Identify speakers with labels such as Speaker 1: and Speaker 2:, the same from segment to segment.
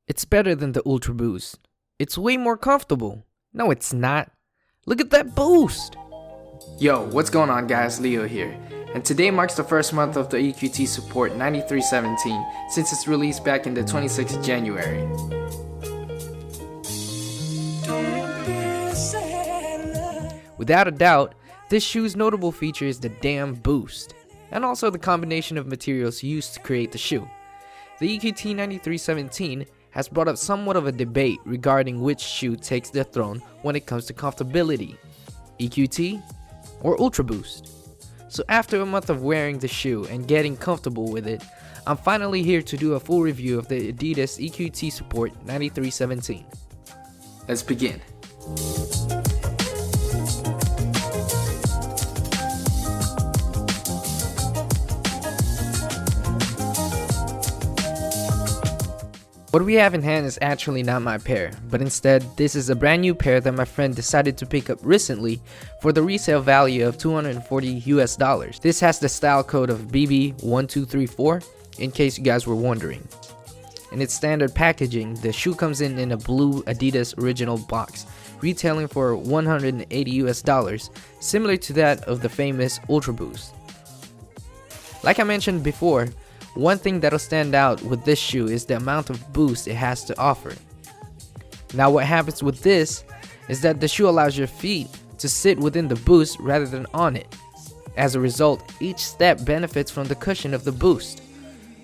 Speaker 1: It's better than the Ultra Boost. It's way more comfortable. No, it's not. Look at that boost!
Speaker 2: Yo, what's going on guys, Leo here. And today marks the first month of the EQT Support 9317 since its release back in the 26th of January.
Speaker 1: Without a doubt, this shoe's notable feature is the damn boost, and also the combination of materials used to create the shoe. The EQT 9317 has brought up somewhat of a debate regarding which shoe takes the throne when it comes to comfortability, EQT or Ultra Boost. So after a month of wearing the shoe and getting comfortable with it, I'm finally here to do a full review of the Adidas EQT Support 9317.
Speaker 2: Let's begin.
Speaker 1: What we have in hand is actually not my pair, but instead this is a brand new pair that my friend decided to pick up recently for the resale value of $240. This has the style code of BB1234 in case you guys were wondering. In its standard packaging, the shoe comes in a blue Adidas original box, retailing for $180, similar to that of the famous Ultra Boost. Like I mentioned before, one thing that'll stand out with this shoe is the amount of boost it has to offer. Now what happens with this is that the shoe allows your feet to sit within the boost rather than on it. As a result, each step benefits from the cushion of the boost.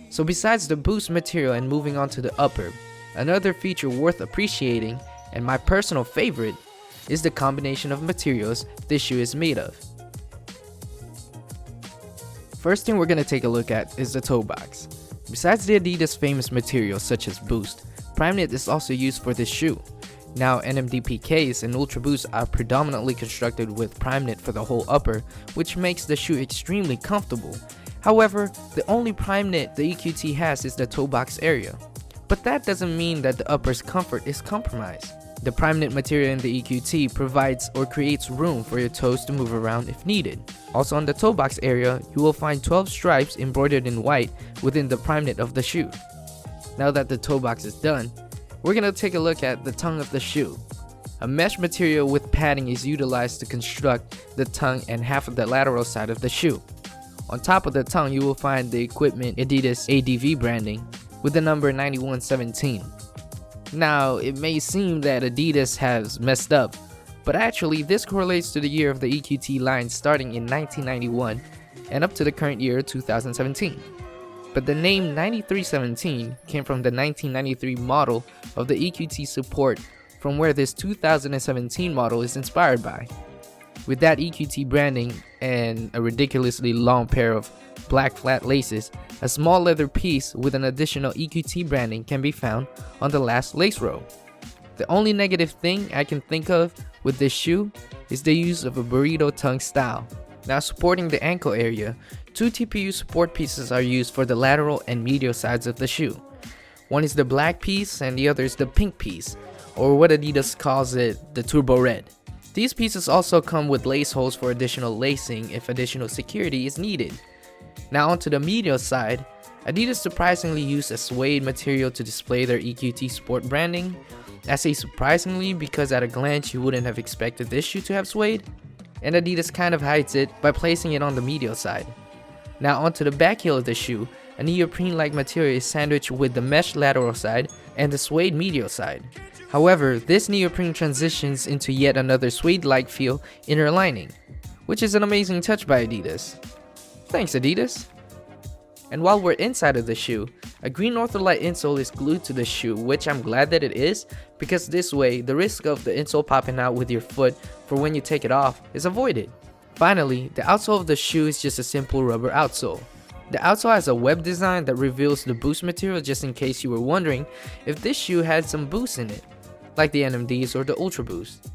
Speaker 1: So besides the boost material and moving on to the upper, another feature worth appreciating, and my personal favorite, is the combination of materials this shoe is made of. First thing we're going to take a look at is the toe box. Besides the Adidas famous materials such as Boost, Prime Knit is also used for this shoe. Now NMDPKs and Ultra Boost are predominantly constructed with Prime Knit for the whole upper, which makes the shoe extremely comfortable. However, the only Prime Knit the EQT has is the toe box area. But that doesn't mean that the upper's comfort is compromised. The Prime Knit material in the EQT provides or creates room for your toes to move around if needed. Also on the toe box area, you will find 12 stripes embroidered in white within the Prime Knit of the shoe. Now that the toe box is done, we're going to take a look at the tongue of the shoe. A mesh material with padding is utilized to construct the tongue and half of the lateral side of the shoe. On top of the tongue, you will find the equipment Adidas ADV branding with the number 9117. Now, it may seem that Adidas has messed up, but actually this correlates to the year of the EQT line starting in 1991 and up to the current year 2017. But the name 9317 came from the 1993 model of the EQT Support, from where this 2017 model is inspired by. With that EQT branding and a ridiculously long pair of black flat laces, a small leather piece with an additional EQT branding can be found on the last lace row. The only negative thing I can think of with this shoe is the use of a burrito tongue style. Now supporting the ankle area, two TPU support pieces are used for the lateral and medial sides of the shoe. One is the black piece and the other is the pink piece, or what Adidas calls it, the turbo red. These pieces also come with lace holes for additional lacing if additional security is needed. Now onto the medial side, Adidas surprisingly used a suede material to display their EQT Sport branding. I say surprisingly because at a glance you wouldn't have expected this shoe to have suede, and Adidas kind of hides it by placing it on the medial side. Now onto the back heel of the shoe, a neoprene-like material is sandwiched with the mesh lateral side and the suede medial side. However, this neoprene transitions into yet another suede-like feel inner lining, which is an amazing touch by Adidas. Thanks Adidas! And while we're inside of the shoe, a green Ortholite insole is glued to the shoe, which I'm glad that it is, because this way the risk of the insole popping out with your foot for when you take it off is avoided. Finally, the outsole of the shoe is just a simple rubber outsole. The outsole has a web design that reveals the boost material just in case you were wondering if this shoe had some boost in it, like the NMDs or the Ultra Boost.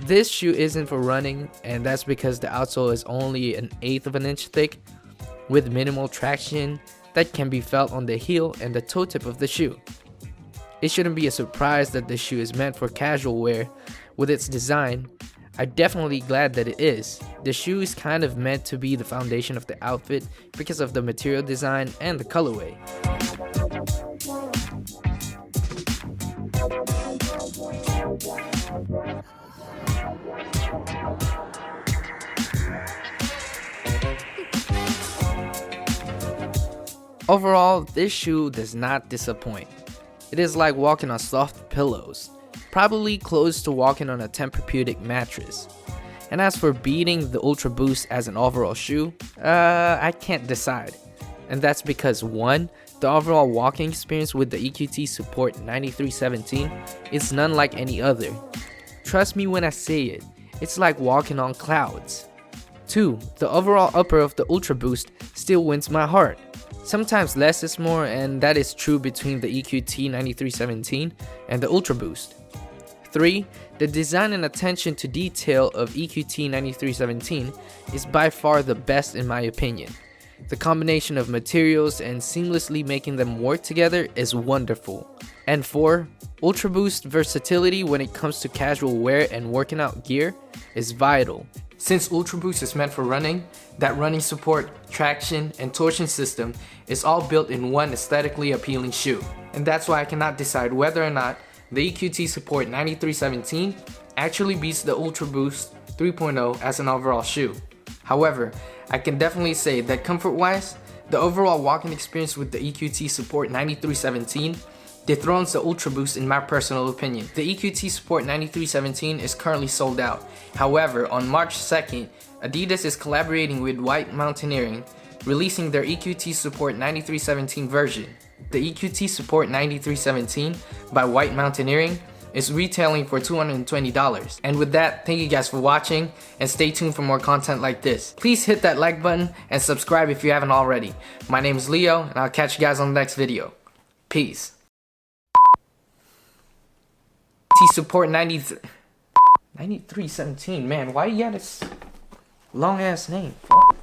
Speaker 1: This shoe isn't for running, and that's because the outsole is only 1/8 of an inch thick, with minimal traction that can be felt on the heel and the toe tip of the shoe. It shouldn't be a surprise that this shoe is meant for casual wear with its design. I'm definitely glad that it is. The shoe is kind of meant to be the foundation of the outfit because of the material design and the colorway. Overall, this shoe does not disappoint. It is like walking on soft pillows, probably close to walking on a Tempur-Pedic mattress. And as for beating the Ultra Boost as an overall shoe, I can't decide. And that's because 1, the overall walking experience with the EQT Support 9317 is none like any other. Trust me when I say it, it's like walking on clouds. 2, the overall upper of the Ultra Boost still wins my heart. Sometimes less is more, and that is true between the EQT 9317 and the Ultra Boost. 3, the design and attention to detail of EQT 9317 is by far the best in my opinion. The combination of materials and seamlessly making them work together is wonderful. And 4, Ultra Boost versatility when it comes to casual wear and working out gear is vital.
Speaker 2: Since Ultra Boost is meant for running, that running support, traction, and torsion system is all built in one aesthetically appealing shoe. And that's why I cannot decide whether or not the EQT Support 9317 actually beats the Ultra Boost 3.0 as an overall shoe. However, I can definitely say that comfort-wise, the overall walking experience with the EQT Support 9317 dethrones the Ultra Boost in my personal opinion. The EQT Support 9317 is currently sold out. However, on March 2nd, Adidas is collaborating with White Mountaineering, releasing their EQT Support 9317 version. The EQT Support 9317 by White Mountaineering is retailing for $220. And with that, thank you guys for watching, and stay tuned for more content like this. Please hit that like button and subscribe if you haven't already. My name is Leo, and I'll catch you guys on the next video. Peace. Support 9317, man, why you got this long ass name? Fuck.